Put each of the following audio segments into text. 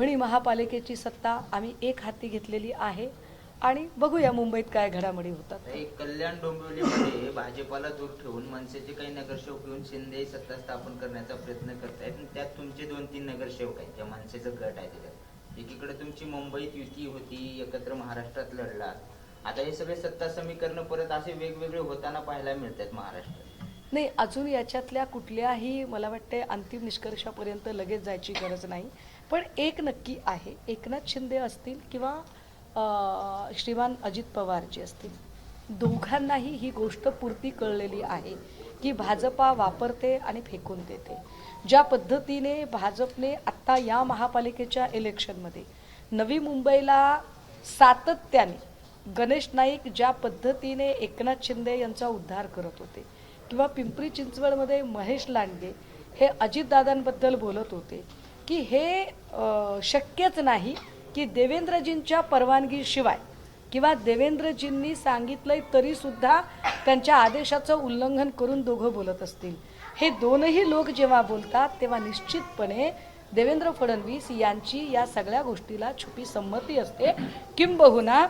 परभणी महापालिकेची सत्ता आम्ही एक हाती घेतलेली आहे आणि बघूया मुंबईत काय घडामोडी होतात। कल्याण डोंबिवलीमध्ये भाजपाला दूर ठेवून मनसेचे काही नगरसेवक येऊन शिंदे सत्ता स्थापन करण्याचा प्रयत्न करतायत। त्यात तुमचे 2-3 नगरसेवक आहेत, त्या मनसेचं गट आहे त्याच्यात। एकीकडे तुमची मुंबईत युती होती, एकत्र महाराष्ट्रात लढलात। आता हे सगळे सत्ता समीकरण परत असे वेगवेगळे होताना पाहायला मिळतात महाराष्ट्रात। नाही, अजून याच्यातल्या कुठल्याही मला वाटते अंतिम निष्कर्षापर्यंत लगेच जायची गरज नाही। पण एक नक्की आहे, एकनाथ शिंदे असतील किंवा श्रीमान अजित पवार जी असतील, दोघांनाही ही गोष्ट पुरती कळलेली आहे की भाजपा वापरते आणि फेकून देते। ज्या पद्धतीने भाजपने आत्ता या महापालिकेच्या इलेक्शनमध्ये नवी मुंबईला सातत्याने गणेश नाईक ज्या पद्धतीने एकनाथ शिंदे यांचा उद्धार करत होते किंवा पिंपरी चिंचवडमध्ये महेश लांडगे हे अजितदादांबद्दल बोलत होते की हे शक्यच नाही की देवेंद्रजींच्या परवानगीशिवाय किंवा देवेंद्रजींनी सांगितलंय तरी सुद्धा त्यांच्या आदेशाचं उल्लंघन करून दोघं बोलत असतील। हे दोनही लोक जेव्हा बोलतात तेव्हा निश्चितपणे देवेंद्र फडणवीस यांची या सगळ्या गोष्टीला छुपी संमती असते। किंबहुना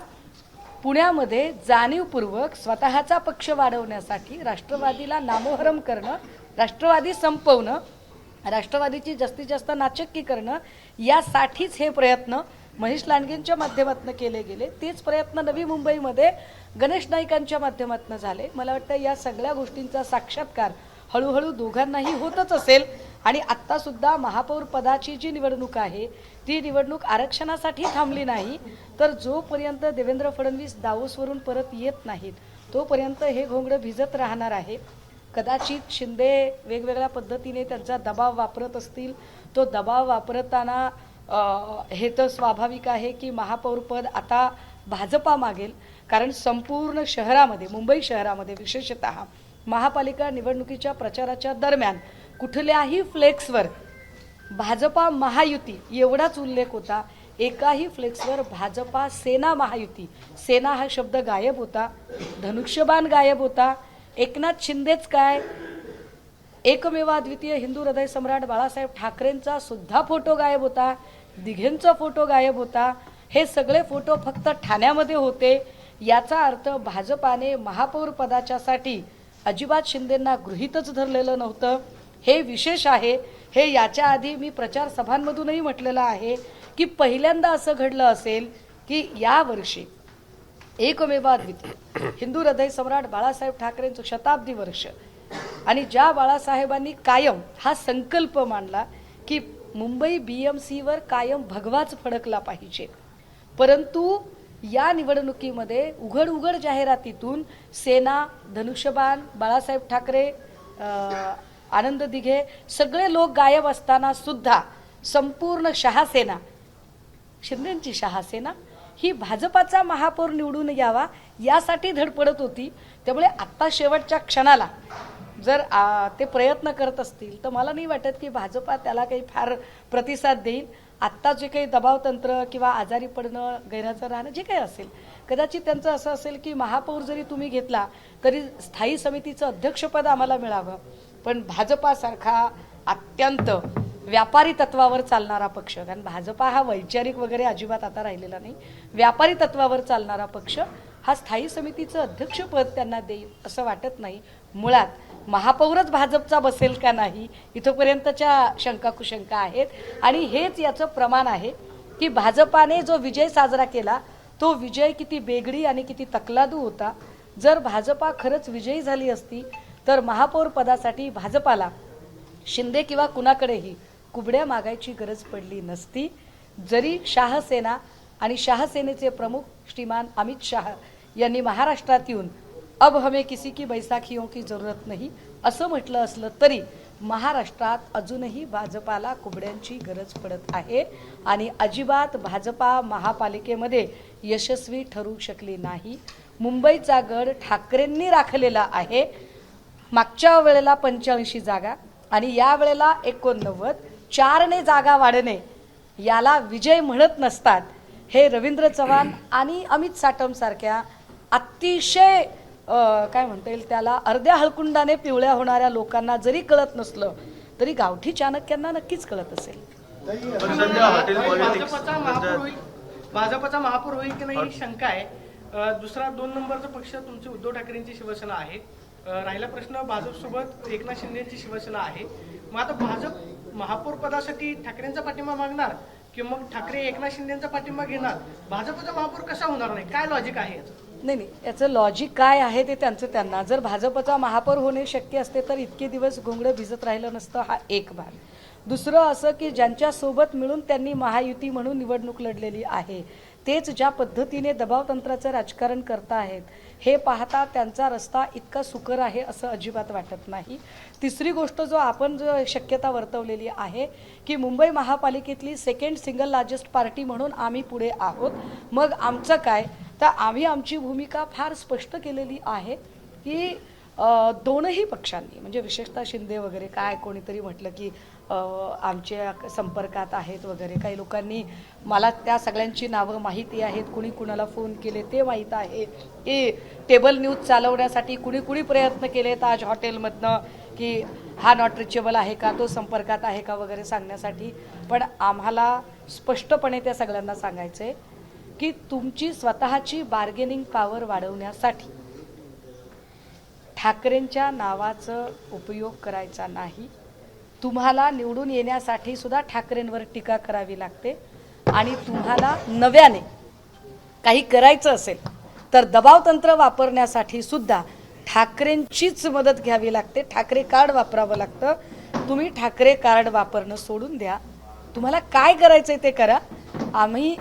पुण्यामध्ये जाणीवपूर्वक स्वतःचा पक्ष वाढवण्यासाठी राष्ट्रवादीला नामोहरम करणं, राष्ट्रवादी संपवणं, राष्ट्रवादीची जास्तीत जास्त नाचक्की करणं, यासाठीच हे प्रयत्न महेश लांडगेंच्या माध्यमातून केले गेले। तेच प्रयत्न नवी मुंबईमध्ये गणेश नाईकांच्या माध्यमातून झाले। मला वाटतं या सगळ्या गोष्टींचा साक्षात्कार हळूहळू दोघांनाही होतच असेल। आणि आत्ता सुद्धा महापौर पदाची जी निवडणूक आहे ती निवडणूक आरक्षणासाठी थांबली नाही, तर जोपर्यंत देवेंद्र फडणवीस दावोसवरून परत येत नाहीत तोपर्यंत हे घोंगडं भिजत राहणार आहे। कदाचित शिंदे वेगवेगळ्या पद्धतीने त्यांचा दबाव वापरत असतील। तो दबाव वापरताना हे तर स्वाभाविक आहे की महापौरपद आता भाजपा मागेल, कारण संपूर्ण शहरामध्ये, मुंबई शहरामध्ये विशेषतः महापालिका निवडणुकीच्या प्रचाराच्या दरम्यान कुठल्याही फ्लेक्सवर भाजपा महायुती एवढाच उल्लेख होता। एकाही फ्लेक्सवर भाजपा सेना महायुती, सेना हा शब्द गायब होता, धनुष्यबाण गायब होता। एकनाथ शिंदेच काय, एकमेवाद्वितीय हिंदू हृदय सम्राट बाळासाहेब ठाकरेंचा सुद्धा फोटो गायब होता, दिघेंचा फोटो गायब होता। हे सगळे फोटो फक्त ठाण्यामध्ये होते। याचा अर्थ भाजपाने महापौर पदाच्यासाठी अजिबात शिंदेंना गृहीतच धरलेलं नव्हतं। हे विशेष आहे। हे याच्या आधी मी प्रचार सभांमधूनही म्हटलेलं आहे की पहिल्यांदा असं घडलं असेल की यावर्षी एकमेवाद्वितीय हिंदू हृदय सम्राट बाळासाहेब ठाकरेंचं शताब्दी वर्ष आणि ज्या बाळासाहेबांनी कायम हा संकल्प मांडला की मुंबई BMCवर कायम भगवाच फडकला पाहिजे, परंतु या निवडणुकीमध्ये उघड उघड जाहिरातीतून सेना, धनुष्यबाण, बाळासाहेब ठाकरे, आनंद दिघे सगळे लोक गायब असताना सुद्धा संपूर्ण शहासेना, शिंदेंची शहासेना ही भाजपाचा महापौर निवडून यावा यासाठी धडपडत होती। त्यामुळे आत्ता शेवटच्या क्षणाला जर ते प्रयत्न करत असतील तर मला नाही वाटत की भाजपा त्याला काही फार प्रतिसाद देईल। आत्ता जे काही दबावतंत्र किंवा आजारी पडणं, गैरहजर राहणं जे काही असेल, कदाचित त्यांचं असं असेल की महापौर जरी तुम्ही घेतला तरी स्थायी समितीचं अध्यक्षपद आम्हाला मिळावं। पण भाजपासारखा अत्यंत व्यापारी तत्वावर चालणारा पक्ष, कारण भाजपा हा वैचारिक वगैरे अजिबात आता राहिलेला नाही, व्यापारी तत्वावर चालणारा पक्ष हा स्थायी समितीचं अध्यक्षपद त्यांना देईल असं वाटत नाही। मुळात महापौरच भाजपचा बसेल का नाही इथपर्यंतच्या शंका कुशंका आहेत। आणि हेच याचं प्रमाण आहे की भाजपाने जो विजय साजरा केला तो विजय किती बेगडी आणि किती तकलादू होता। जर भाजपा खरंच विजयी झाली असती तर महापौर पदासाठी भाजपाला शिंदे किंवा कुणाकडेही कुबड्या मागायची गरज पडली नसती। जरी शहासेना आणि शहासेनेचे प्रमुख श्रीमान अमित शाह यांनी महाराष्ट्रात येऊन अब हमें किसी की बैसाखियों की जरूरत नहीं असं म्हटलं असलं तरी महाराष्ट्रात अजूनही भाजपाला कुबड्यांची गरज पडत आहे आणि अजिबात भाजपा महापालिकेमध्ये यशस्वी ठरू शकली नाही। मुंबईचा गड ठाकरेंनी राखलेला आहे। मागच्या वेळेला 85 जागा आणि या वेळेला 89, 4ने जागा वाढणे याला विजय म्हणत नसतात। हे रवींद्र चव्हाण आणि अमित साटम सारख्या अतिशय काय म्हणता येईल त्याला अर्ध्या हळकुंडाने पिवळ्या होणाऱ्या लोकांना जरी कळत नसलं तरी गावठी चाणक्यांना नक्कीच कळत असेल। पण सध्या हॉटेल पॉलिटिक्स भाजपचा महापौर होईल की नाही ही शंका आहे. दुसरा 2 नंबरचा पक्ष तुमची उद्धव ठाकरेंची शिवसेना आहे. राहिला प्रश्न भाजपसोबत एकनाथ शिंदेची शिवसेना आहे. मग आता भाजप महापौर पदासाठी ठाकरेंचा पाठिंबा मागणार की मग ठाकरे एकनाथ शिंदेचा पाठिंबा घेणार? भाजपचा महापौर कसा होणार नाही? काय लॉजिक आहे याचं? नाही, याचं लॉजिक काय आहे ते त्यांचं त्यांना. जर भाजपचा महापौर होणे शक्य असते तर इतके दिवस घोंगडं भिजत राहिलं नसतं, हा एक भाग. दुसरं असं की ज्यांच्यासोबत मिळून त्यांनी महायुती म्हणून निवडणूक लढलेली आहे तेच ज्या पद्धतीने दबावतंत्राचं राजकारण करता आहेत हे पाहता त्यांचा रस्ता इतका सुकर आहे असं अजिबात वाटत नाही. तिसरी गोष्ट जो आपण जो शक्यता वर्तवलेली आहे की मुंबई महापालिकेतली सेकंड सिंगल लार्जेस्ट पार्टी म्हणून आम्ही पुढे आहोत. मग आमचं काय, तर आम्ही आमची भूमिका फार स्पष्ट केलेली आहे की दोनही पक्षांनी म्हणजे विशेषतः शिंदे वगैरे काय कोणीतरी म्हटलं की आमच्या संपर्कात आहेत वगैरे, काही लोकांनी मला त्या सगळ्यांची नावं माहिती आहेत, कुणी कुणाला फोन केले ते माहीत आहे की टेबल न्यूज चालवण्यासाठी कुणी कुणी प्रयत्न केले ताज हॉटेलमधनं की हा नॉट रिचेबल आहे का, तो संपर्कात आहे का वगैरे सांगण्यासाठी. पण आम्हाला स्पष्टपणे त्या सगळ्यांना सांगायचं आहे की तुमची स्वतःची बार्गेनिंग पॉवर वाढवण्यासाठी ठाकरेंच्या नावाचा उपयोग करायचा नाही. तुम्हाला निवडून येण्यासाठी सुद्धा ठाकरेंवर टीका करावी लागते आणि तुम्हाला नव्याने काही करायचं असेल तर दबावतंत्र वापरण्यासाठी सुद्धा ठाकरेंचीच मदत घ्यावी लागते. ठाकरे कार्ड वापरावं लागतं. तुम्ही ठाकरे कार्ड वापरणं सोडून द्या. तुम्हाला काय करायचंय ते करा. आम्ही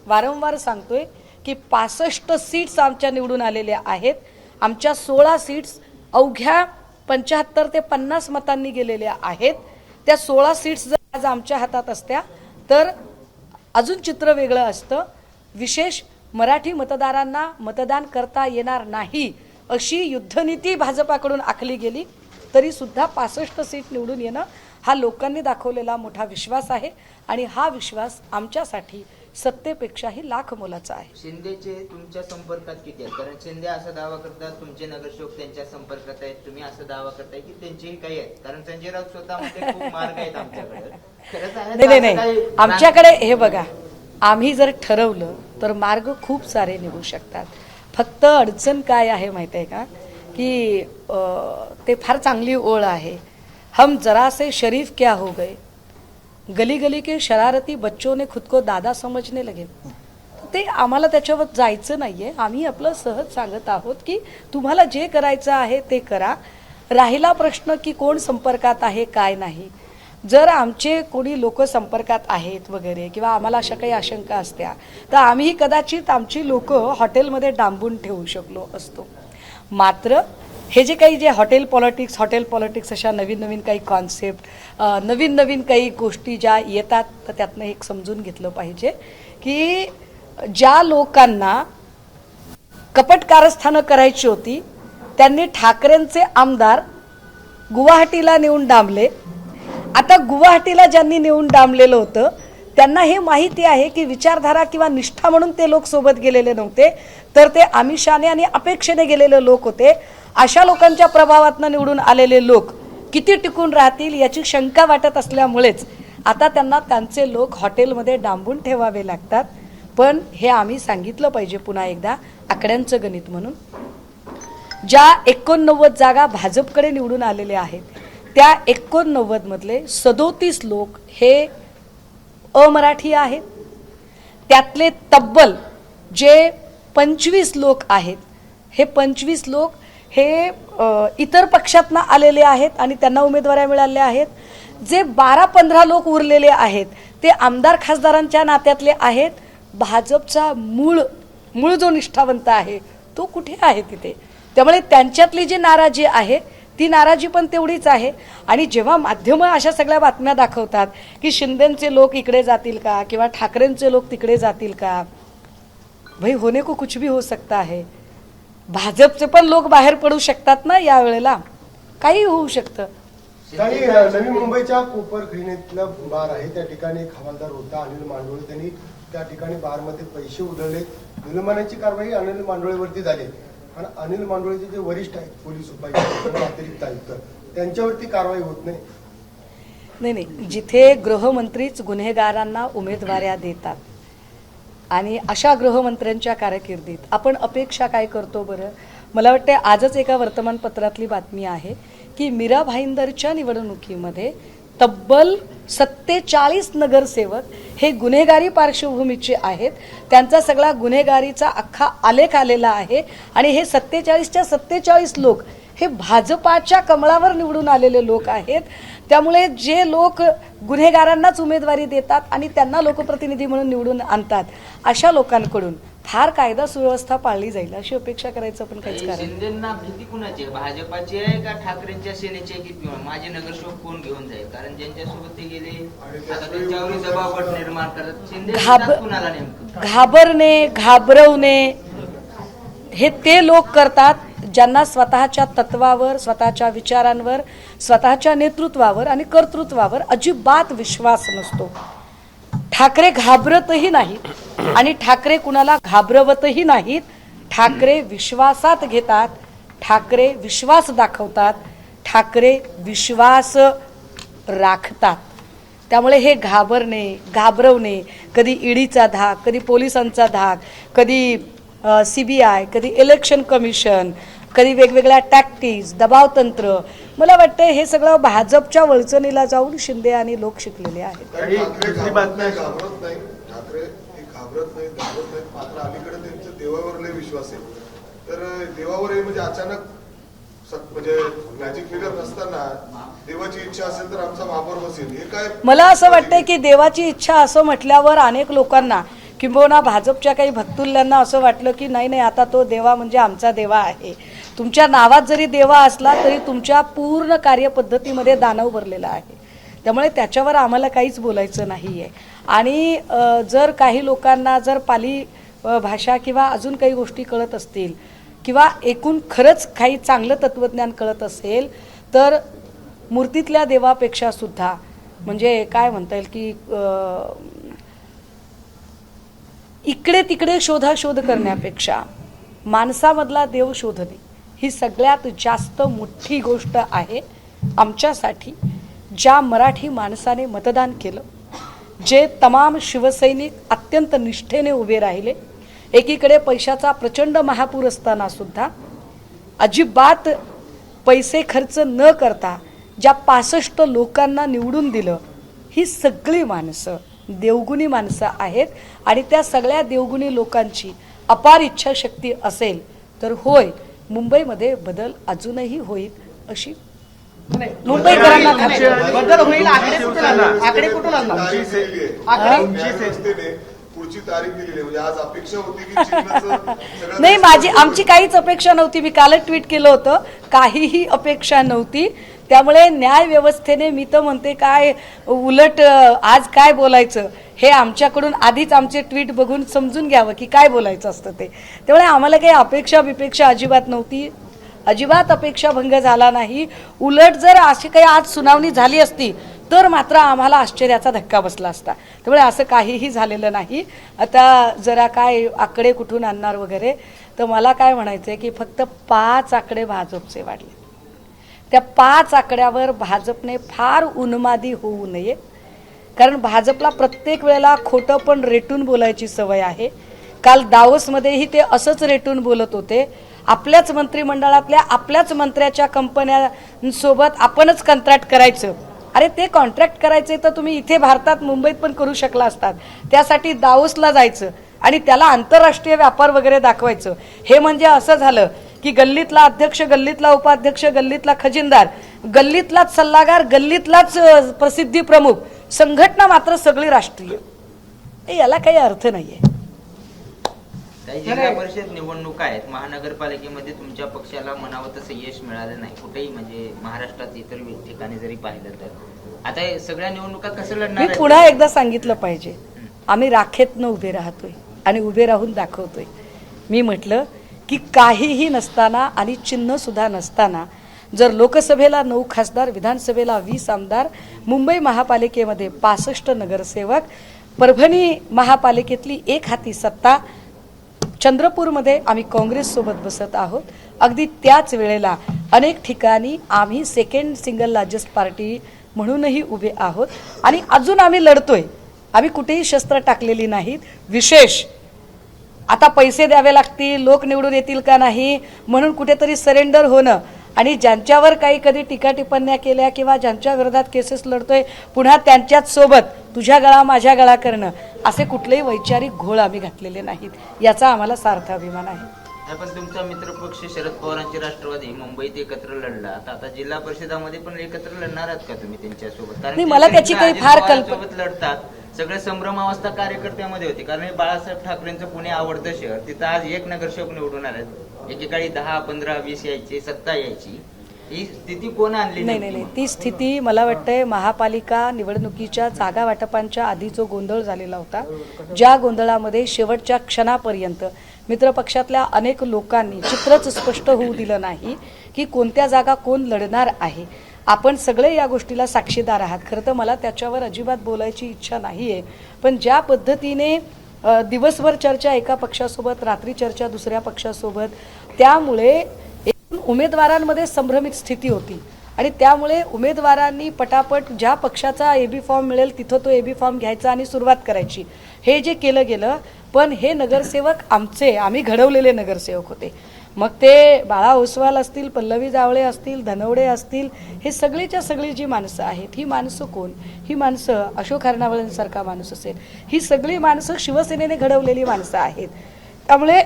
वारंवार सांगतोय की 65 सीट्स आमच्या निवडून आलेल्या आहेत. आमच्या 16 सीट्स अवघ्या 75 ते 50 मतांनी गेलेल्या आहेत. त्या 16 सीट्स जर आज आमच्या हातात असत्या तर अजून चित्र वेगळं असतं. विशेष मराठी मतदारांना मतदान करता येणार नाही अशी युद्धनीती भाजपाकडून आखली गेली तरी सुद्धा 65 सीट निवडून येणं हा लोकांनी दाखवलेला मोठा विश्वास आहे आणि हा विश्वास आमच्यासाठी सत्तेपेक्षाही लाख मोलाचा आहे. शिंदेचे तुमच्या संपर्कात किती आहेत? कारण शिंदे असा दावा करतात तुमचे नगरसेवक त्यांच्या संपर्कात आहेत, तुम्ही असं दावा करताय की त्यांचेही काही आहेत. कारण संजय राऊत स्वतः म्हणते खूप मार्ग आहेत आमच्याकडे. खरंच आहे? नाही, आमच्याकडे हे बघा, आम्ही जर ठरवलं तर मार्ग खूप सारे निघू शकतात. फक्त अडचण काय आहे माहिती आहे का की ते फार चांगली ओळ आहे, हम जरा से शरीफ क्या हो गए, गली गली के शरारती बच्चों ने खुद को दादा समझने लगे. ते आम्हाला त्याच्यावर जायचं नाहीये. आम्ही आपलं सहज सांगत आहोत की तुम्हाला जे करायचं आहे ते करा. राहिला प्रश्न की कोण संपर्कात आहे काय नाही, जर आमचे कोणी लोक संपर्कात आहेत वगैरे किंवा आम्हाला अशा काही आशंका असत्या तर आम्ही कदाचित आमची लोक हॉटेलमध्ये डांबून ठेवू शकलो असतो. मात्र हे जे काही जे हॉटेल पॉलिटिक्स अशा नवीन नवीन काही कॉन्सेप्ट नवीन नवीन काही गोष्टी ज्या येतात तर त्यातनं एक समजून घेतलं पाहिजे की ज्या लोकांना कपट कारस्थानं करायची होती त्यांनी ठाकरेंचे आमदार गुवाहाटीला नेऊन डांबले. आता गुवाहाटीला ज्यांनी नेऊन डांबलेलं होतं त्यांना हे माहिती आहे की विचारधारा किंवा निष्ठा म्हणून ते लोक सोबत गेलेले नव्हते तर ते आमिषाने आणि अपेक्षेने गेलेले लोक होते. अशा लोकांच्या प्रभावातनं निवडून आलेले लोक किती टिकून राहतील याची शंका वाटत असल्यामुळेच आता त्यांना त्यांचे लोक हॉटेलमध्ये डांबून ठेवावे लागतात. पण हे आम्ही सांगितलं पाहिजे पुन्हा एकदा आकड्यांचं गणित म्हणून. ज्या 89 जागा भाजपकडे निवडून आलेल्या आहेत त्या 89 मधले 37 लोक हे अमराठी आहेत. त्यातले तब्बल जे 25 लोक आहेत हे 25 लोक हे इतर पक्षातनं आलेले आहेत आणि त्यांना उमेदवाऱ्या मिळाल्या आहेत. जे 12-15 लोक उरलेले आहेत ते आमदार खासदारांच्या नात्यातले आहेत. भाजपचा मूळ जो निष्ठावंत आहे तो कुठे आहे तिथे. त्यामुळे त्यांच्यातली जी नाराजी आहे ती नाराजी पण तेवढीच आहे. आणि जेव्हा माध्यमं अशा सगळ्या बातम्या दाखवतात की शिंदेचे लोक इकडे जातील का किंवा ठाकरेंचे लोक तिकडे जातील का, भाई होने को कुछ भी हो सकता है. भाजपचे पण लोक बाहेर पडू शकतात ना यावेळेला, काही होऊ शकतं. नवी मुंबईच्या कोपर खिणीतला बार आहे त्या ठिकाणी एक हवालदार होता अनिल मांडोळे. त्यांनी त्या ठिकाणी बारमध्ये पैसे उधळले. निलंबनाची कारवाई अनिल मांडोळेवरती झाली आणि अनिल मांडोळेचे जे वरिष्ठ आहेत पोलीस उपायुक्त अतिरिक्त आयुक्त त्यांच्यावरती कारवाई होत नाही. नाही, जिथे गृहमंत्रीच गुन्हेगारांना उमेदवाऱ्या देतात आणि अशा गृहमंत्र्यांच्या कारकिर्दीत आपण अपेक्षा काय करतो बरं? मला वाटते आजच एका वर्तमानपत्रातली बातमी आहे की मीरा भाईंदरच्या निवडणुकीमध्ये तब्बल 47 नगरसेवक हे गुन्हेगारी पार्श्वभूमीचे आहेत. त्यांचा सगळा गुन्हेगारीचा अख्खा आलेख आलेला आहे आणि हे 47च्या 47 लोक हे भाजपाच्या कमळावर निवडून आलेले लोक आहेत. त्यामुळे जे लोक गुन्हेगारांनाच उमेदवारी देतात आणि त्यांना लोकप्रतिनिधी म्हणून निवडून आणतात, अशा लोकांकडून फार कायदा सुव्यवस्था पाळली जाईल अशी अपेक्षा करायचं पण काहीच कारण नाही. शिंदेना भीती कुणाची आहे? भाजपाची आहे का ठाकरेंच्या सेनेची आहे की माझे नगरसेवक कोण घेऊन जाईल? कारण ज्यांच्यासोबत ते गेले आता त्यांच्यावर दबाव निर्माण करत शिंदे कुणाला नेमकं घाबरणे, घाबरवणे हे ते लोक करतात ज्यांना स्वतःच्या तत्वावर, स्वतःच्या विचारांवर, स्वतःच्या नेतृत्वावर आणि कर्तृत्वावर अजिबात विश्वास नसतो. ठाकरे घाबरतही नाहीत आणि ठाकरे कुणाला घाबरवतही नाहीत. ठाकरे विश्वासात घेतात, ठाकरे विश्वास दाखवतात, ठाकरे विश्वास राखतात. त्यामुळे हे घाबरणे, घाबरवणे, कधी ईडीचा धाक, कधी पोलिसांचा धाक, कधी CBI, कधी इलेक्शन कमिशन, कधी वेगवेगळ्या टॅक्टिक्स, दबावतंत्र, मला वाटतं हे सगळं भाजपच्या वळचणीला जाऊन शिंदे आणि लोक शिकलेले आहेत. आणि दुसरी बातमी आहे घाबरत नाही, ठाकरे हे घाबरत नाहीत, घाबरत नाहीत. मात्र अलीकडे त्यांचं देवावर लय विश्वास आहे. तर देवावर हे म्हणजे अचानक म्हणजे मॅजिक फिगर नसताना देवाची इच्छा असेल तर आमचा महापौर बसेल, हे काय? मला असं वाटतंय की देवाची इच्छा असं म्हटल्यावर अनेक लोकांना किंबहुना भाजपच्या काही भक्तुल्यांना असं वाटलं की नाही नाही, आता तो देवा म्हणजे आमचा देवा आहे. तुमच्या नावात जरी देवा असला तरी तुमच्या पूर्ण कार्यपद्धतीमध्ये दानव भरलेला आहे. त्यामुळे त्याच्यावर आम्हाला काहीच बोलायचं नाही आहे. आणि जर काही लोकांना जर पाली भाषा किंवा अजून काही गोष्टी कळत असतील किंवा एकूण खरंच काही चांगलं तत्त्वज्ञान कळत असेल तर मूर्तीतल्या देवापेक्षा सुद्धा म्हणजे काय म्हणता येईल की इकडे तिकडे शोधाशोध करण्यापेक्षा माणसामधला देव शोधणे ही सगळ्यात जास्त मोठी गोष्ट आहे आमच्यासाठी. ज्या मराठी माणसाने मतदान केलं, जे तमाम शिवसैनिक अत्यंत निष्ठेने उभे राहिले, एकीकडे पैशाचा प्रचंड महापूर असताना सुद्धा अजिबात पैसे खर्च न करता ज्या 65 लोकांना निवडून दिलं, ही सगळी माणसं देवगुणी माणसं आहेत. आणि त्या सगळ्या देवगुणी लोकांची अपार इच्छाशक्ती असेल तर होय, मुंबईमध्ये बदल अजूनही होईल अशी मुंबईकरांना खात्री आहे. बदल होईल. आकडे कुठून आणणार? पुढची तारीख दिलेली म्हणजे आज अपेक्षा होती की चिन्हाचं नाही, आमची काहीच अपेक्षा नव्हती. मी कालच ट्विट केलं होतं, काहीही अपेक्षा नव्हती. त्यामुळे न्याय व्यवस्थेने मी तर म्हणते काय उलट आज काय बोलायचं हे आमच्याकडून आधीच आमचे ट्विट बघून समजून घ्यावं की काय बोलायचं असतं ते. त्यामुळे आम्हाला काही अपेक्षा बिपेक्षा अजिबात नव्हती, अजिबात अपेक्षा भंग झाला नाही. उलट जर अशी काही आज सुनावणी झाली असती तर मात्र आम्हाला आश्चर्याचा धक्का बसला असता. त्यामुळे असं काहीही झालेलं नाही. आता जरा काय आकडे कुठून आणणार वगैरे, तर मला काय म्हणायचं आहे की फक्त 5 आकडे भाजपचे वाढले. त्या 5 आकड्यावर भाजपने फार उन्मादी होऊ नये, कारण भाजपला प्रत्येक वेळेला खोटं पण रेटून बोलायची सवय आहे. काल दावोसमध्येही ते असंच रेटून बोलत होते. आपल्याच मंत्रिमंडळातल्या आपल्याच मंत्र्याच्या कंपन्यांसोबत आपणच कंत्राट करायचं. अरे ते कॉन्ट्रॅक्ट करायचे तर तुम्ही इथे भारतात मुंबईत पण करू शकला असतात. त्यासाठी दावोसला जायचं आणि त्याला आंतरराष्ट्रीय व्यापार वगैरे दाखवायचं. हे म्हणजे असं झालं की गल्लीतला अध्यक्ष, गल्लीतला उपाध्यक्ष, गल्लीतला खजिनदार, गल्लीतलाच सल्लागार, गल्लीतलाच प्रसिद्धी प्रमुख, संघटना मात्र सगळी राष्ट्रीय. याला काही अर्थ नाहीये. काही जिल्हा परिषद निवडणुका आहेत, महानगरपालिकेमध्ये तुमच्या पक्षाला म्हणावं तसं यश मिळालं नाही कुठेही, म्हणजे महाराष्ट्रात इतर ठिकाणी जरी पाहिलं तर. आता हे सगळ्या निवडणुका कसं लढणार? मी पुन्हा एकदा सांगितलं पाहिजे, आम्ही राखेतनं उभे राहतोय आणि उभे राहून दाखवतोय. मी म्हटलं की काहीही नसताना आणि चिन्ह सुद्धा नसताना जर लोकसभेला 9 खासदार, विधानसभेला 20 आमदार, मुंबई महापालिकेमध्ये 65 नगरसेवक, परभणी महापालिकेतली 1 हाती सत्ता, चंद्रपूरमध्ये आम्ही काँग्रेससोबत बसत आहोत, अगदी त्याच वेळेला अनेक ठिकाणी आम्ही सेकंड सिंगल लार्जेस्ट पार्टी म्हणूनही उभे आहोत आणि अजून आम्ही लढतोय. आम्ही कुठेही शस्त्र टाकलेली नाहीत. विशेष आता पैसे द्यावे लागतील, लोक निवडून येतील का नाही म्हणून कुठेतरी सरेंडर होणं आणि ज्यांच्यावर काही कधी टीका टिप्पण्या केल्या किंवा ज्यांच्या विरोधात केसेस लढतोय पुन्हा त्यांच्याच सोबत तुझ्या गळा माझ्या गळा करणं असे कुठलेही वैचारिक घोळ आम्ही घातलेले नाहीत. याचा आम्हाला सार्थ अभिमान आहे. पण तुमचा मित्रपक्ष शरद पवारांची राष्ट्रवादी मुंबईत एकत्र लढला, आता जिल्हा परिषदामध्ये पण एकत्र लढणार आहात का तुम्ही त्यांच्यासोबत? कारण नाही, मला त्याची काही फार सोबत लढतात सगळे संभ्रमावस्था कार्यकर्त्यामध्ये होती, कारण हे बाळासाहेब ठाकरेंचं पुणे आवडतं शहर, तिथं आज एक नगरसेवक निवडून आले, एकेकाळी 10, 15, 20 यायचे, सत्ता यायची. ही स्थिती कोण आणली? नाही, ती स्थिती मला वाटतंय महापालिका निवडणुकीच्या जागा वाटपांच्या आधी जो गोंधळ झालेला होता, ज्या गोंधळामध्ये शेवटच्या क्षणापर्यंत मित्रपक्षातल्या अनेक लोकांनी चित्रच स्पष्ट होऊ दिलं नाही की कोणत्या जागा कोण लढणार आहे. आपण सगळे या गोष्टीला साक्षीदार आहात. खरं तर मला त्याच्यावर अजिबात बोलायची इच्छा नाही आहे, पण ज्या पद्धतीने दिवसभर चर्चा एका पक्षासोबत, रात्री चर्चा दुसऱ्या पक्षासोबत, त्यामुळे उमेदवारांमध्ये संभ्रमित स्थिती होती आणि त्यामुळे उमेदवारांनी पटापट ज्या पक्षाचा एबी फॉर्म मिळेल तिथं तो एबी फॉर्म घ्यायचा आणि सुरुवात करायची. हे जे केलं गेलं, पण हे नगरसेवक आम्ही घडवलेले नगरसेवक होते. मग ते बाळा ओसवाल असतील, पल्लवी जावळे असतील, धनवडे असतील, हे सगळीच्या सगळी जी माणसं आहेत, ही माणसं कोण? ही माणसं अशोक हरणावळेंसारखा माणूस असेल, ही सगळी माणसं शिवसेनेने घडवलेली माणसं आहेत. त्यामुळे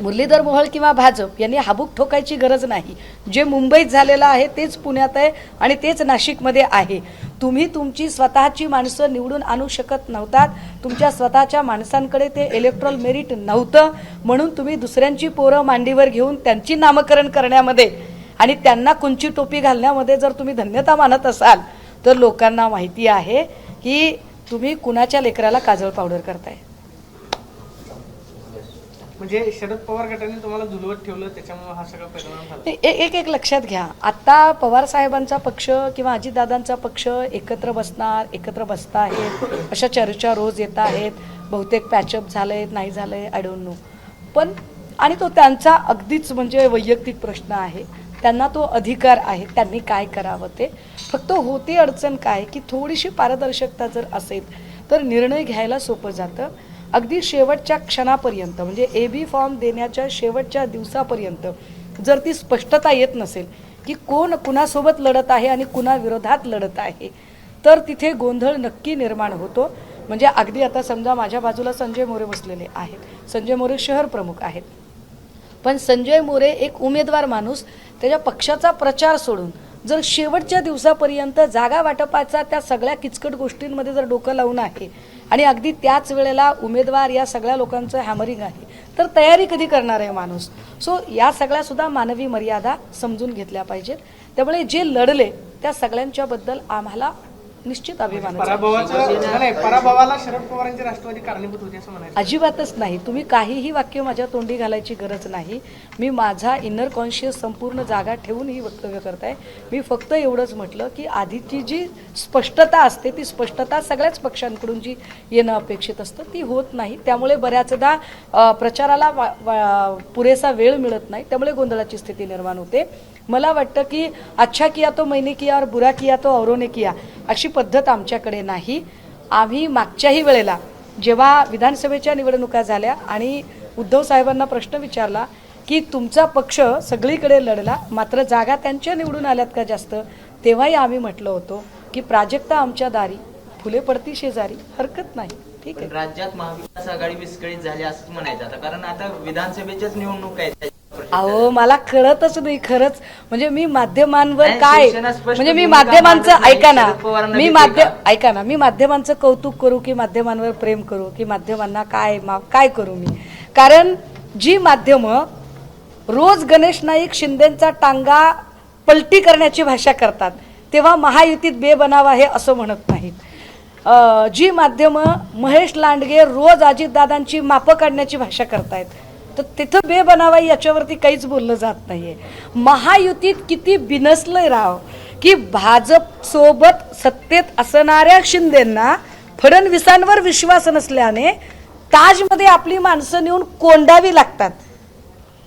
मुरलीधर मोहोळ किंवा भाजप यांनी हाबूक ठोकायची गरज नाही. जे मुंबईत झालेलं आहे तेच पुण्यात आहे आणि तेच नाशिकमध्ये आहे. तुम्ही तुमची स्वतःची माणसं निवडून आणू शकत नव्हतात. तुमच्या स्वतःच्या माणसांकडे ते इलेक्ट्रॉल मेरिट नव्हतं, म्हणून तुम्ही दुसऱ्यांची पोरं मांडीवर घेऊन त्यांची नामकरण करण्यामध्ये आणि त्यांना कुंची टोपी घालण्यामध्ये जर तुम्ही धन्यता मानत असाल तर लोकांना माहिती आहे की तुम्ही कुणाच्या लेकराला काजळ पावडर करताय. म्हणजे शरद पवार गटाने तुम्हाला झुलवत ठेवलं, त्याच्यामुळे हा सगळा परिणाम झाला. एक लक्षात घ्या, आता पवार साहेबांचा पक्ष किंवा अजितदादांचा पक्ष एकत्र बसणार, एकत्र बसताहेत, अशा चर्चा रोज येत आहेत. बहुतेक पॅचअप झालंय, नाही झालंय, आय डोंट नो. पण आणि तो त्यांचा अगदीच म्हणजे वैयक्तिक प्रश्न आहे, त्यांना तो अधिकार आहे, त्यांनी काय करावं ते. फक्त होती अडचण काय की थोडीशी पारदर्शकता जर असेल तर निर्णय घ्यायला सोपं जातं. अगदी शेवटच्या क्षणापर्यंत म्हणजे एबी फॉर्म देण्याच्या शेवटच्या दिवसापर्यंत जर ती स्पष्टता येत नसेल की कोण कुणासोबत लढत आहे आणि कुणा विरोधात लढत आहे तर तिथे गोंधळ नक्की निर्माण होतो. म्हणजे अगदी आता समजा माझ्या बाजूला संजय मोरे बसलेले आहेत, संजय मोरे शहर प्रमुख आहेत, पण संजय मोरे एक उमेदवार माणूस त्याच्या पक्षाचा प्रचार सोडून जर शेवटच्या दिवसापर्यंत जागा वाटपाचा त्या सगळ्या किचकट गोष्टींमध्ये जर डोकं लावून आहे आणि अगदी त्याच वेळेला उमेदवार या सगळ्या लोकांचं हॅमरिंग आहे तर तयारी कधी करणार आहे माणूस? सो या सगळ्या सुद्धा मानवी मर्यादा समजून घेतल्या पाहिजेत. त्यामुळे जे लढले त्या सगळ्यांच्या बद्दल आम्हाला निश्चित अभिमान आहे. पराभवाला शरद पवारांची राष्ट्रवादी कारणीभूत होती असं म्हणायचं? अजिबातच नाही. तुम्ही काहीही वाक्य माझ्या तोंडी घालायची गरज नाही. मी माझा इनर कॉन्शियस संपूर्ण जागा ठेवून ही वक्तव्य करताय. मी फक्त एवढंच म्हटलं की आधीची जी स्पष्टता असते ती स्पष्टता सगळ्याच पक्षांकडून जी येणं अपेक्षित असतं ती होत नाही. त्यामुळे बऱ्याचदा प्रचाराला पुरेसा वेळ मिळत नाही, त्यामुळे गोंधळाची स्थिती निर्माण होते. मला वाटतं की अच्छा किया तो मैंने किया और बुरा किया तो औरों ने किया अशी पद्धत आमच्याकडे नाही. आम्ही मागच्याही वेळेला जेव्हा विधानसभेच्या निवडणुका झाल्या आणि उद्धव साहेबांना प्रश्न विचारला की तुमचा पक्ष सगळीकडे लढला मात्र जागा त्यांच्या निवडून आल्यात का जास्त, तेव्हाही आम्ही म्हटलं होतो की प्राजक्ता आमच्या दारी फुले पडती शेजारी, हरकत नाही. ठीक आहे. राज्यात महाविकास आघाडी विस्कळीत झाली असं म्हणायचं आता, कारण आता विधानसभेच्याच निवडणूक आहेत. अहो मला कळतच नाही खरंच. म्हणजे मी माध्यमांवर नाही, काय शिवसेना स्पष्ट म्हणजे मी भूमिका माध्यमांचं मांडत नाही. ऐका ना, शरद पवारांना मी देते का? मी माध्यमांचं कौतुक करू की माध्यमांवर प्रेम करू की माध्यमांना काय करू मी? कारण जी माध्यमं रोज गणेश नाईक शिंदेचा टांगा पलटी करण्याची भाषा करतात तेव्हा महायुतीत बेबनाव आहे असं म्हणत नाहीत. जी माध्यमं महेश लांडगे रोज अजितदादांची मापं काढण्याची भाषा करतायत तर तिथं बेबनावाई याच्यावरती काहीच बोललं जात नाहीये. महायुतीत किती बिनसलंय राव की भाजप सोबत सत्तेत असणाऱ्या शिंदेंना फडणवीसांवर विश्वास नसल्याने ताजमध्ये आपली माणसं नेऊन कोंडावी लागतात.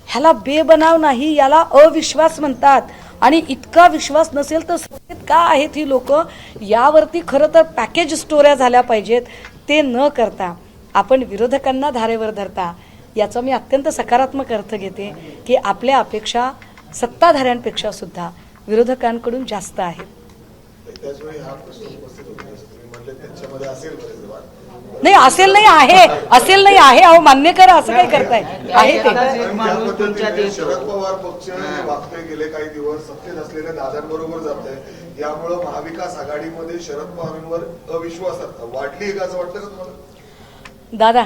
ह्याला बेबनाव नाही, याला अविश्वास म्हणतात. आणि इतका विश्वास नसेल तर सत्तेत का आहेत ही लोक, यावरती खरं तर पॅकेज स्टोऱ्या झाल्या पाहिजेत. ते न करता आपण विरोधकांना धारेवर धरता, याचा मी अत्यंत सकारात्मक अर्थ घेते की आपल्या अपेक्षा सत्ताधाऱ्यांपेक्षा सुद्धा विरोधकांकडून जास्त आहेत. त्याचवेळी हा प्रश्न उपस्थित होतो जसं तुम्ही म्हणले त्यांच्यामध्ये असेल बरेच वाद. नाही असेल नाही आहे, असेल नाही आहे, अहो मान्य करा, असं काय करताय, आहे ते. कारण ज्या पद्धतीने शरद पवार पक्ष वागतोय गेले काही दिवस सत्तेत असलेल्या दादांबरोबर जात आहे, यामुळं महाविकास आघाडीमध्ये शरद पवारांवर अविश्वास वाढली का असं वाटतं का तुम्हाला? दादा,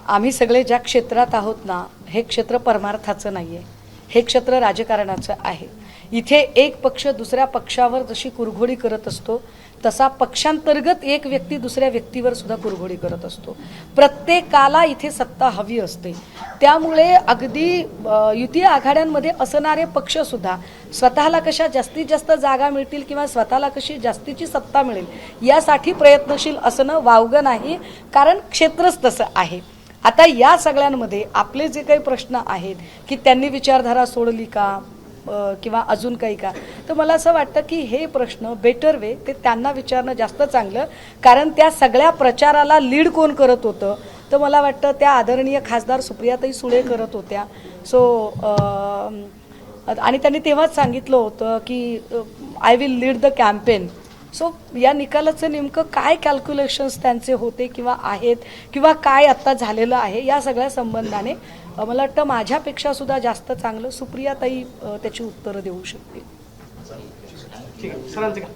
आम्ही सगळे ज्या क्षेत्रात आहोत ना, हे क्षेत्र परमार्थाचं नाही आहे, हे क्षेत्र राजकारणाचं आहे. इथे एक पक्ष दुसऱ्या पक्षावर जशी कुरघोडी करत असतो तसा पक्षांतर्गत एक व्यक्ती दुसऱ्या व्यक्तीवर सुद्धा कुरघोडी करत असतो. प्रत्येकाला इथे सत्ता हवी असते. त्यामुळे अगदी युती आघाड्यांमध्ये असणारे पक्ष सुद्धा स्वतःला कशा जास्तीत जास्त जागा मिळतील किंवा स्वतःला कशी जास्तीची सत्ता मिळेल यासाठी प्रयत्नशील असणं वावगं नाही, कारण क्षेत्रच तसं आहे. आता या सगळ्यांमध्ये आपले जे काही प्रश्न आहेत की त्यांनी विचारधारा सोडली का किंवा अजून काही का, तर मला असं वाटतं की हे प्रश्न बेटर वे ते त्यांना विचारणं जास्त चांगलं. कारण त्या सगळ्या प्रचाराला लीड कोण करत होतं, तर मला वाटतं त्या आदरणीय खासदार सुप्रियाताई सुळे करत होत्या. आणि त्यांनी तेव्हाच सांगितलं होतं की I will lead the campaign. So या निकालाचं नेमकं काय कॅल्क्युलेशन्स त्यांचे होते किंवा आहेत किंवा काय आत्ता झालेलं आहे, या सगळ्या संबंधाने मला वाटतं माझ्यापेक्षा सुद्धा जास्त चांगलं सुप्रियाताई त्याची उत्तरं देऊ शकतील. ठीक आहे, सरांचं काय?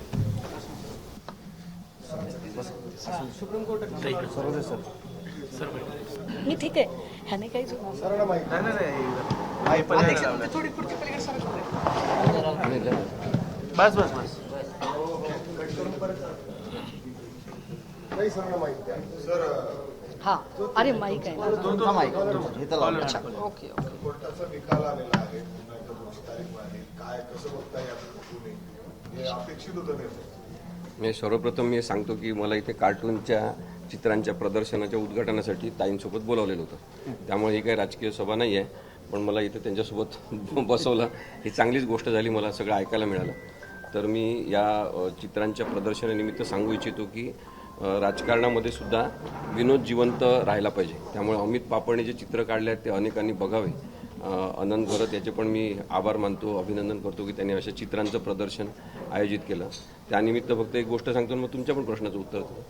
मी ठीक आहे, ह्याने काही सरांना माहिती थोडी पुढची पलीकडे सर. बस बस बस नाही, सरांना माहिती आहे. सर, हां, अरे माईक आहे. ओके. कोर्टाचा निकाल आलेला आहे, पुन्हा एकदा 2 तारीख आहे, काय कसं बघताय यातून तुम्ही? हे अपेक्षित होतं निर्णय. सर्वप्रथम मी सांगतो की मला इथे कार्टूनच्या चित्रांच्या प्रदर्शनाच्या उद्घाटनासाठी ताईंसोबत बोलावलेलं होतं. त्यामुळे ही काही राजकीय सभा नाही आहे, पण मला इथे त्यांच्यासोबत बसवलं, ही चांगलीच गोष्ट झाली, मला सगळं ऐकायला मिळालं. तर मी या चित्रांच्या प्रदर्शनानिमित्त सांगू इच्छितो की राजकारणामध्ये सुद्धा विनोद जिवंत राहायला पाहिजे. त्यामुळे अमित पापडने जे चित्र काढले आहेत ते अनेकांनी बघावे. अनंत भरत याचे पण मी आभार मानतो, अभिनंदन करतो की त्यांनी अशा चित्रांचं प्रदर्शन आयोजित केलं. त्यानिमित्त फक्त एक गोष्ट सांगतो, मग तुमच्या पण प्रश्नाचं उत्तर देतो.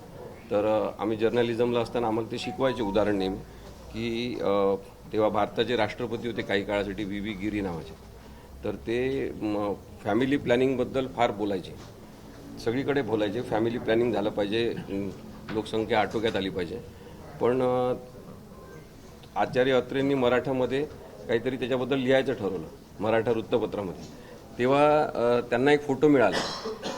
तर आम्ही जर्नलिझमला असताना आम्हाला ते शिकवायचे उदाहरण नेहमी की तेव्हा भारताचे राष्ट्रपती होते काही काळासाठी व्ही गिरी नावाचे. तर ते फॅमिली प्लॅनिंगबद्दल फार बोलायचे, सगळीकडे बोलायचे, फॅमिली प्लॅनिंग झालं पाहिजे, लोकसंख्या आटोक्यात आली पाहिजे. पण आचार्य अत्रेंनी मराठामध्ये काहीतरी त्याच्याबद्दल लिहायचं ठरवलं मराठा वृत्तपत्रामध्ये. तेव्हा त्यांना एक फोटो मिळाला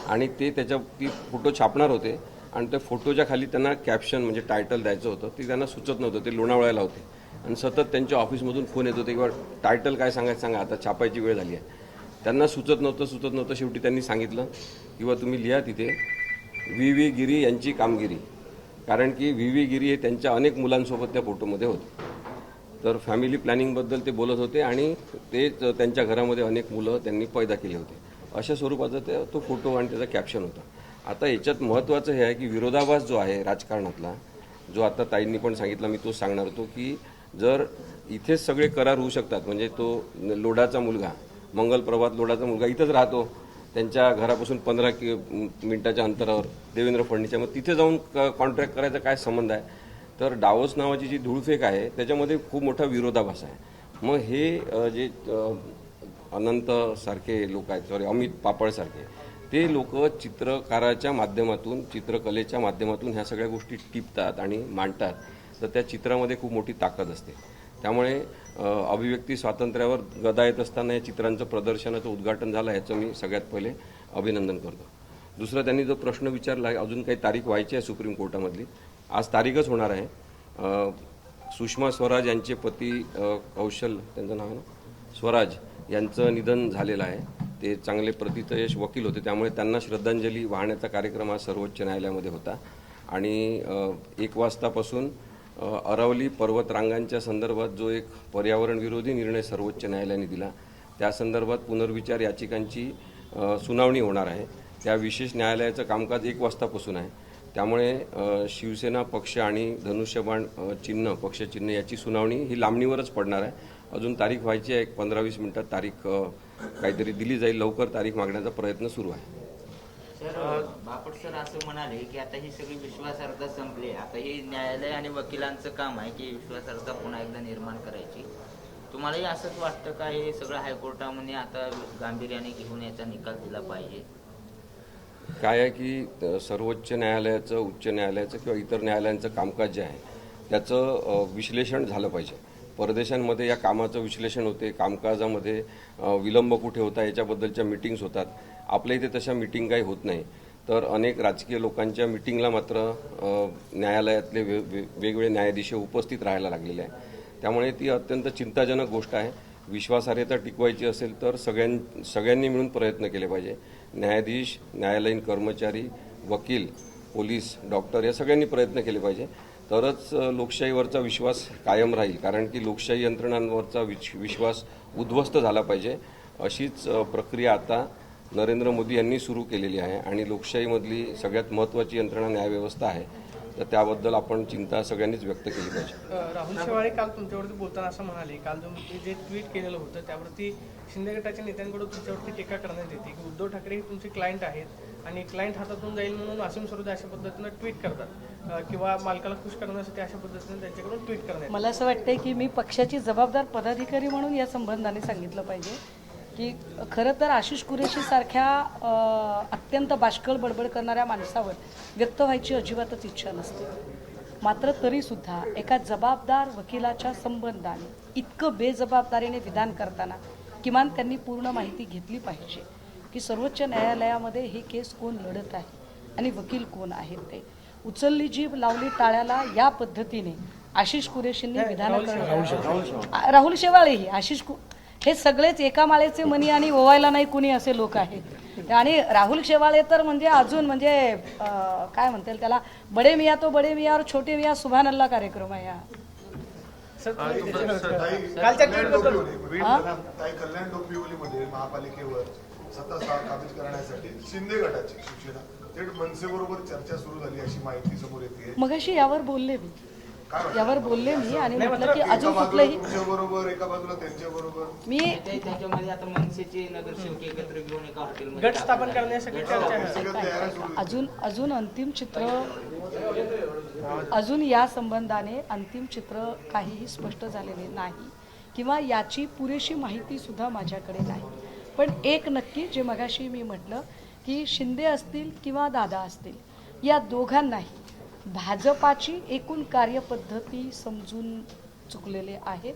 आणि ते ती फोटो छापणार होते आणि त्या फोटोच्या खाली त्यांना कॅप्शन म्हणजे टायटल द्यायचं होतं, ते त्यांना सुचत नव्हतं. ते लोणावळ्याला होते आणि सतत त्यांच्या ऑफिसमधून फोन येत होते किंवा टायटल काय सांगायचं सांगा, आता छापायची वेळ झाली आहे. त्यांना सुचत नव्हतं. शेवटी त्यांनी सांगितलं किंवा तुम्ही लिहा तिथे व्ही गिरी यांची कामगिरी, कारण की व्ही गिरी हे त्यांच्या अनेक मुलांसोबत त्या फोटोमध्ये होते. तर फॅमिली प्लॅनिंगबद्दल ते बोलत होते आणि ते त्यांच्या घरामध्ये अनेक मुलं त्यांनी पैदा केले होते, अशा स्वरूपाचा तो फोटो आणि त्याचा कॅप्शन होता. आता याच्यात महत्त्वाचं हे आहे की विरोधाभास जो आहे राजकारणातला, जो आता ताईंनी पण सांगितला, मी तो सांगणार होतो की जर इथेच सगळे करार होऊ शकतात, म्हणजे तो लोढाचा मुलगा, मंगल प्रभात लोढाचा मुलगा इथंच राहतो, त्यांच्या घरापासून 15 मिनिटाच्या अंतरावर देवेंद्र फडणवीसच्या, मग तिथे जाऊन कॉन्ट्रॅक्ट करायचा काय संबंध आहे? तर डावोस नावाची जी धूळफेक आहे त्याच्यामध्ये खूप मोठा विरोधाभास आहे. मग हे जे अनंत सारखे लोक आहेत, अमित पापडसारखे, ते लोक चित्रकाराच्या माध्यमातून, चित्रकलेच्या माध्यमातून ह्या सगळ्या गोष्टी टिपतात आणि मांडतात. तर त्या चित्रामध्ये खूप मोठी ताकद असते. त्यामुळे अभिव्यक्ती स्वातंत्र्यावर गदा येत असताना या चित्रांचं प्रदर्शनाचं उद्घाटन झालं, ह्याचं मी सगळ्यात पहिले अभिनंदन करतो. दुसरा, त्यांनी जो प्रश्न विचारला आहे, अजून काही तारीख व्हायची आहे सुप्रीम कोर्टामधली, आज तारीखच होणार आहे. सुषमा स्वराज यांचे पती कौशल, त्यांचं नाव आहे ना, स्वराज, यांचं निधन झालेलं आहे. ते चांगले प्रतितयश वकील होते, त्यामुळे त्यांना श्रद्धांजली वाहण्याचा कार्यक्रम आज सर्वोच्च न्यायालयामध्ये होता. आणि 1 वाजतापासून अरावली पर्वतरांगांच्या संदर्भात जो एक पर्यावरण विरोधी निर्णय सर्वोच्च न्यायालयाने दिला, त्या संदर्भात पुनर्विचार याचिकांची सुनावणी होणार आहे. त्या विशेष न्यायालयाचं कामकाज 1 वाजतापासून आहे. त्यामुळे शिवसेना पक्ष आणि धनुष्यबाण चिन्ह पक्षचिन्ह याची सुनावणी ही लांबणीवरच पडणार आहे. अजून तारीख व्हायची आहे. 15-20 मिनिटात तारीख काहीतरी दिली जाईल. लवकर तारीख मागण्याचा प्रयत्न सुरू आहे. सर बापट सर असं म्हणाले की आता ही सगळी विश्वासार्हता संपली, आता ही न्यायालय आणि वकिलांचं काम आहे की विश्वासार्हता पुन्हा एकदा निर्माण करायची. तुम्हालाही असंच वाटतं का हे सगळं हायकोर्टामध्ये आता गांभीर्याने घेऊन याचा निकाल दिला पाहिजे? काय आहे की सर्वोच्च न्यायालयाचं, उच्च न्यायालयाचं किंवा इतर न्यायालयांचं कामकाज जे आहे त्याचं विश्लेषण झालं पाहिजे. परदेशांमध्ये या कामाचं विश्लेषण होते, कामकाजामध्ये विलंब कुठे होता याच्याबद्दलच्या मीटिंग्स होतात. आपल्या इथे तशा मीटिंग काही होत नाही. तर अनेक राजकीय लोकांच्या मीटिंगला मात्र न्यायालयातले वेगवेगळे न्यायाधीश उपस्थित राहायला लागलेले आहे. त्यामुळे ती अत्यंत चिंताजनक गोष्ट आहे. विश्वासार्हता टिकवायची असेल तर सगळ्यांनी मिळून प्रयत्न केले पाहिजे. न्यायाधीश, न्यायालयीन कर्मचारी, वकील, पोलीस, डॉक्टर या सगळ्यांनी प्रयत्न केले पाहिजे. तरच लोकशाहीवरचा विश्वास कायम राहील. कारण की लोकशाही यंत्रणांवरचा विश्वास उद्ध्वस्त झाला पाहिजे. अशीच प्रक्रिया आता नरेंद्र मोदी यांनी सुरू केलेली आहे आणि लोकशाहीमधली सगळ्यात महत्त्वाची यंत्रणा न्यायव्यवस्था आहे. तर त्याबद्दल आपण चिंता सगळ्यांनीच व्यक्त केली पाहिजे. राहुल शेवाळे काल तुमच्यावरती बोलताना असं म्हणाले, काल तुम्ही जे ट्विट केलेलं होतं त्यावरती शिंदे गटाच्या नेत्यांकडून तुमच्यावरती टीका करण्यात येते की उद्धव ठाकरे हे तुमचे क्लायंट आहेत आणि क्लायंट हातातून जाईल म्हणून असीम सरोदे अशा पद्धतीनं ट्विट करतात किंवा मालकाला खुश करण्यासाठी अशा पद्धतीने त्यांच्याकडून ट्विट करण्यात. मला असं वाटतंय की मी पक्षाची जबाबदार पदाधिकारी म्हणून या संबंधाने सांगितलं पाहिजे की खरं तर आशिष कुरेशी सारख्या अत्यंत बाष्कळ बडबड करणाऱ्या माणसावर व्यक्त व्हायची अजिबातच इच्छा नसते. मात्र तरीसुद्धा एका जबाबदार वकिलाच्या संबंधाने इतकं बेजबाबदारीने विधान करताना किमान त्यांनी पूर्ण माहिती घेतली पाहिजे की सर्वोच्च न्यायालयामध्ये हे केस कोण लढत आहे आणि वकील कोण आहेत. ते उचलली जीभ लावली टाळ्याला या पद्धतीने आशिष कुरेशींनी विधान करणं, राहुल शेवाळेही, हे सगळेच एका माळेचे मनी आणि ओवायला नाही कुणी असे लोक आहेत. आणि राहुल शेवाळे तर म्हणजे अजून म्हणजे काय म्हणता येईल त्याला, बडे मिया तो बडे मिया और छोटे मिया सुभान अल्लाह कार्यक्रम आहे हा. कल्याण डोंबिवलीमध्ये महापालिकेवर सत्ता स्थापित करण्यासाठी शिंदे गटाची शिवसेना थेट मनसेबरोबर चर्चा सुरू झाली अशी माहिती समोर येते. मगाशी यावर बोलले मी आणि म्हटलं की अजून कुठलंही बरोबर एका बाजूला त्यांच्या बरोबर मी त्याच्यामध्ये आता मनसेचे नगरसेवक एकत्र घेऊन एका हॉटेलमध्ये गट स्थापन करण्यासाठी चर्चा अजून अंतिम चित्र, अजून या संबंधाने अंतिम चित्र काहीही स्पष्ट झालेले नाही किंवा याची पुरेशी माहिती सुद्धा माझ्याकडे नाही. पण एक नक्की जे मगाशी मी म्हटलं की शिंदे असतील किंवा दादा असतील या दोघांनाही भाजपाची एकूण कार्यपद्धती समजून चुकलेले आहेत.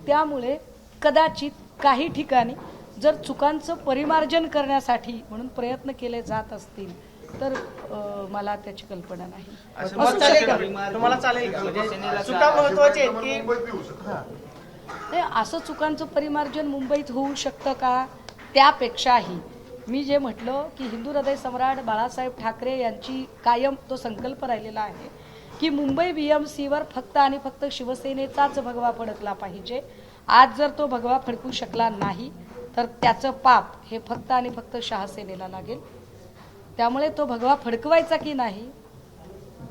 त्यामुळे कदाचित काही ठिकाणी जर चुकांचं परिमार्जन करण्यासाठी म्हणून प्रयत्न केले जात असतील तर मला त्याची कल्पना नाही. तुम्हाला चालेल का? म्हणजे चुका महत्त्वाच्या आहेत की नाही, असं चुकांचं परिमार्जन मुंबईत होऊ शकतं का? त्यापेक्षाही मी जे म्हटलं की हिंदू हृदय सम्राट बाळासाहेब ठाकरे यांची कायम तो संकल्प राहिलेला आहे की मुंबई BMCवर फक्त आणि फक्त शिवसेनेचाच भगवा फडकला पाहिजे. आज जर तो भगवा फडकू शकला नाही तर त्याचं पाप हे फक्त आणि फक्त शहासेनेला लागेल. त्यामुळे तो भगवा फडकवायचा की नाही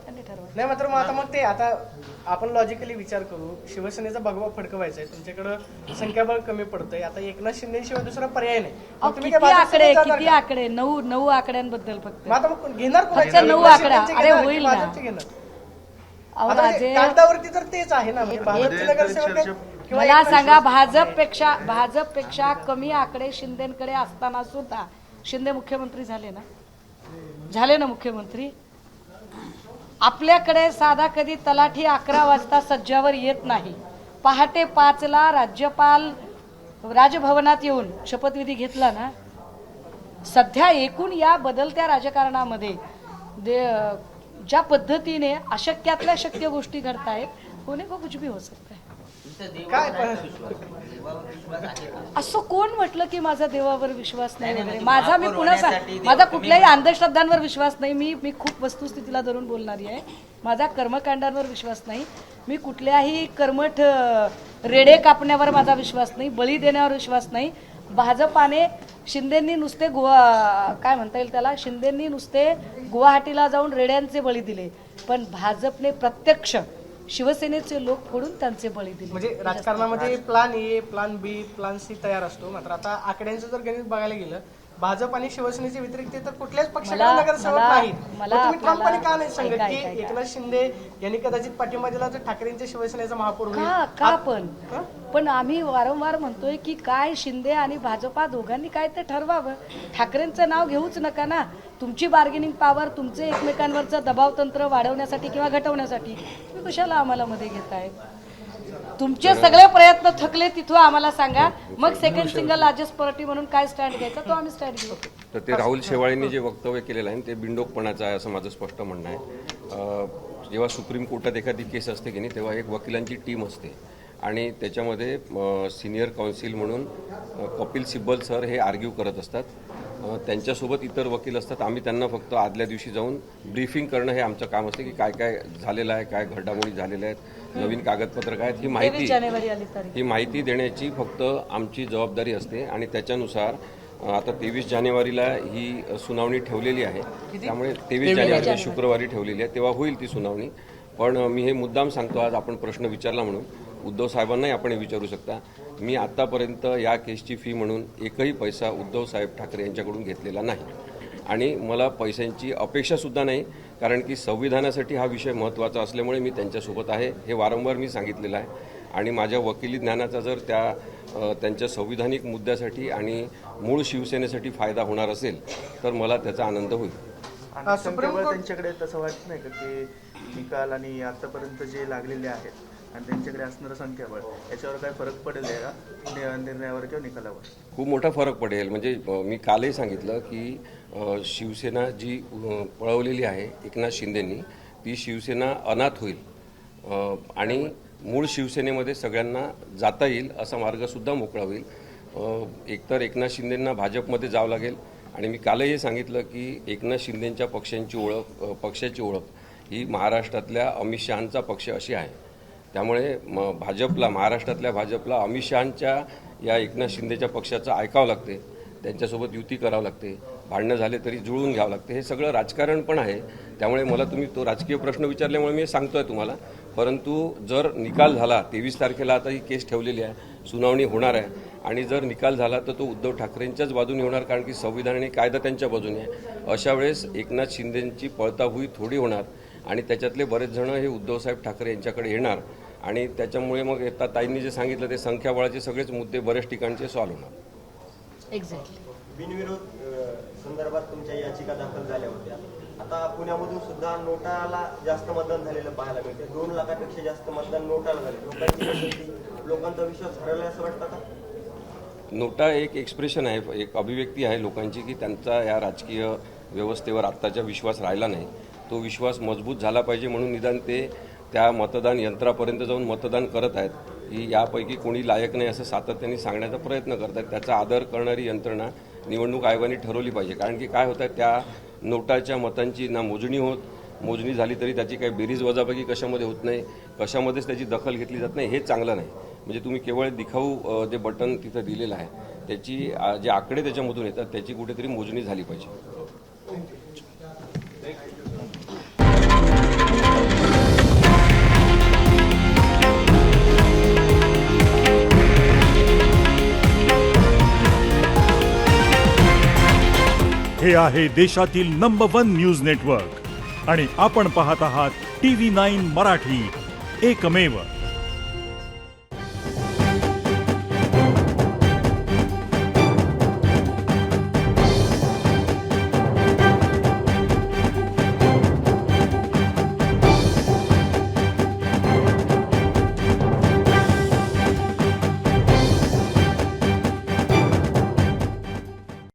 त्यांनी ठरवायचं. नाही, मात्र मग ते आता आपण लॉजिकली विचार करू, शिवसेनेचा भगवा फडकवायचा आहे, तुमच्याकडे संख्याबळ कमी पडतंय, आता एकनाथ शिंदेशिवाय दुसरा पर्याय नाही. किती आकडे 9 आकड्यांबद्दल फक्त घेणार फक्त 9 आकडा. अरे होईल ना कागदावरती तर तेच आहे ना. मला सांगा, भाजपपेक्षा कमी आकडे शिंदेकडे असताना सुद्धा शिंदे मुख्यमंत्री झाले ना मुख्यमंत्री. आपल्याकडे साधा कधी तलाठी 11 वाजता सज्जावर येत नाही. पहाटे 5ला राज्यपाल राजभवनात येऊन शपथविधी घेतला ना. सध्या एकूण या बदलत्या राजकारणामध्ये ज्या पद्धतीने अशक्यातल्या शक्य गोष्टी घडतायत, होने को कुछ भी हो सकता है. असं कोण म्हटलं की माझा देवावर विश्वास नाही वगैरे? माझा कुठल्याही अंधश्रद्धांवर विश्वास नाही. मी खूप वस्तुस्थितीला धरून बोलणारी आहे. माझा कर्मकांडांवर विश्वास नाही. मी कुठल्याही कर्मठ रेडे कापण्यावर माझा विश्वास नाही. बळी देण्यावर विश्वास नाही. भाजपाने शिंदेंनी नुसते काय म्हणता येईल त्याला, शिंदेंनी नुसते गुवाहाटीला जाऊन रेड्यांचे बळी दिले, पण भाजपने प्रत्यक्ष शिवसेनेचे लोक फोडून त्यांचे बळी दिले. म्हणजे राजकारणामध्ये plan A, plan B, plan C तयार असतो. मात्र आता आकड्यांचं जर गणित बघायला गेलं, भाजप आणि शिवसेनेच्या व्यतिरिक्त तर कुठल्याच पक्षाकडे नगरसेवक नाहीत. मग तुम्ही ठामपणे का नाही सांगत की एकनाथ शिंदे यांनी कदाचित पाठिंबा दिला तर ठाकरेंच्या शिवसेनेचा महापौर होईल? का पण आम्ही वारंवार म्हणतोय की काय शिंदे आणि भाजपा दोघांनी काय ते ठरवावं. ठाकरेंचं नाव घेऊच नका ना. तुमची बार्गेनिंग पॉवर, तुमचे एकमेकांवरचं दबाव तंत्र वाढवण्यासाठी किंवा घटवण्यासाठी तुम्ही कशाला आम्हाला मध्ये घेताय? तुमचे सगळे प्रयत्न थकले तिथं आम्हाला सांगा, मग सेकंड सिंगल लार्जेस्ट पार्टी म्हणून काय स्टँड घ्यायचा तो आम्ही स्टँड घेऊ. तर ते राहुल शेवाळेंनी जे वक्तव्य केलेलं आहे ते बिनडोकपणाचं आहे असं माझं स्पष्ट म्हणणं आहे. जेव्हा सुप्रीम कोर्टात एखादी केस असते की नाही, तेव्हा एक वकिलांची टीम असते आणि त्याच्यामध्ये सिनियर काउन्सिल म्हणून कपिल सिब्बल सर हे आर्ग्यू करत असतात. त्यांच्यासोबत इतर वकील असतात. आम्ही त्यांना फक्त आदल्या दिवशी जाऊन ब्रीफिंग करणं हे आमचं काम असते की काय काय झालेलं आहे, काय घडामोडी झालेल्या आहेत, नवीन कागदपत्र काय आहेत, ही माहिती देण्याची फक्त आमची जबाबदारी असते. आणि त्याच्यानुसार आता 23 जानेवारीला ही सुनावणी ठेवलेली आहे. त्यामुळे 23 जानेवारी शुक्रवारी ठेवलेली आहे, तेव्हा होईल ती सुनावणी. पण मी हे मुद्दाम सांगतो, आज आपण प्रश्न विचारला म्हणून उद्धव साहेबांनाही आपण विचारू शकता. मी आतापर्यंत या केसची फी म्हणून एकही पैसा उद्धव साहेब ठाकरे यांच्याकडून घेतलेला नाही आणि मला पैशांची अपेक्षासुद्धा नाही, कारण की संविधानासाठी हा विषय महत्त्वाचा असल्यामुळे मी त्यांच्यासोबत आहे, हे वारंवार मी सांगितलेलं आहे. आणि माझ्या वकिली ज्ञानाचा जर त्यांच्या संविधानिक मुद्द्यासाठी आणि मूळ शिवसेनेसाठी फायदा होणार असेल तर मला त्याचा आनंद होईल. त्यांच्याकडे तसं वाटत नाही का की निकाल आणि आतापर्यंत जे लागलेले आहेत आणि त्यांच्याकडे असणारं संख्याबळ याच्यावर काय फरक पडेल का निर्णयावर किंवा निकालावर? खूप मोठा फरक पडेल. म्हणजे मी कालही सांगितलं की शिवसेना जी पळवलेली आहे एकनाथ शिंदेंनी, ती शिवसेना अनाथ होईल आणि मूळ शिवसेनेमध्ये सगळ्यांना जाता येईल असा मार्गसुद्धा मोकळा होईल. एकतर एकनाथ शिंदेंना भाजपमध्ये जावं लागेल आणि मी कालही सांगितलं की एकनाथ शिंदेंच्या पक्षाची ओळख ही महाराष्ट्रातल्या अमित शहांचा पक्ष अशी आहे. त्यामुळे महाराष्ट्रातल्या भाजपला अमित शहांच्या या एकनाथ शिंदेच्या पक्षाचं ऐकावं लागते, त्यांच्यासोबत युती करावं लागते, भांडणं झाले तरी जुळून घ्यावं लागते. हे सगळं राजकारण पण आहे. त्यामुळे मला तुम्ही तो राजकीय प्रश्न विचारल्यामुळे मी सांगतोय तुम्हाला. परंतु जर निकाल झाला 23 तारखेला, आता ही केस ठेवलेली आहे, सुनावणी होणार आहे आणि जर निकाल झाला तर तो उद्धव ठाकरेंच्याच बाजूने होणार, कारण की संविधान आणि कायदा त्यांच्या बाजूने आहे. अशा वेळेस एकनाथ शिंदेंची पळताभुई थोडी होणार आणि त्याच्यातले बरेच जण हे उद्धवसाहेब ठाकरे यांच्याकडे येणार आणि त्याच्यामुळे मग आता ताईंनी जे सांगितलं ते संख्याबळाचे सगळेच मुद्दे बऱ्याच ठिकाणचे सॉल्व्ह होणार. एक्झॅक्टली. बिनविरोध संदर्भात तुमच्या याचिका दाखल झाल्या होत्या. आता पुण्यामधून सुद्धा नोटाला जास्त मतदान झालेलं पाहायला मिळते. 2 लाखापेक्षा जास्त मतदान नोटाला झाले. लोकांचा विश्वास हरवला असं वाटतं का? नोटा एक एक्सप्रेशन आहे, एक अभिव्यक्ती आहे लोकांची की त्यांचा या राजकीय व्यवस्थेवर आत्ताचा विश्वास राहिला नाही. तो विश्वास मजबूत झाला पाहिजे म्हणून निदान ते त्या मतदान यंत्रापर्यंत जाऊन मतदान करत आहेत की यापैकी कोणी लायक नाही असं सातत्याने सांगण्याचा प्रयत्न करत आहेत. त्याचा आदर करणारी यंत्रणा निवडणूक आयोगाने ठरवली पाहिजे. कारण की काय होतं आहे, त्या नोटाच्या मतांची ना मोजणी झाली तरी त्याची काही बेरीज वजाबाकी कशामध्ये होत नाही, कशामध्येच त्याची दखल घेतली जात नाही. हे चांगलं नाही. म्हणजे तुम्ही केवळ दिखाऊ जे बटन तिथं दिलेलं आहे त्याची जे आकडे त्याच्यामधून येतात त्याची कुठेतरी मोजणी झाली पाहिजे. हे आहे देशातील नंबर 1 न्यूज नेटवर्क आणि आपण पाहत आहात TV9 मराठी, एकमेव.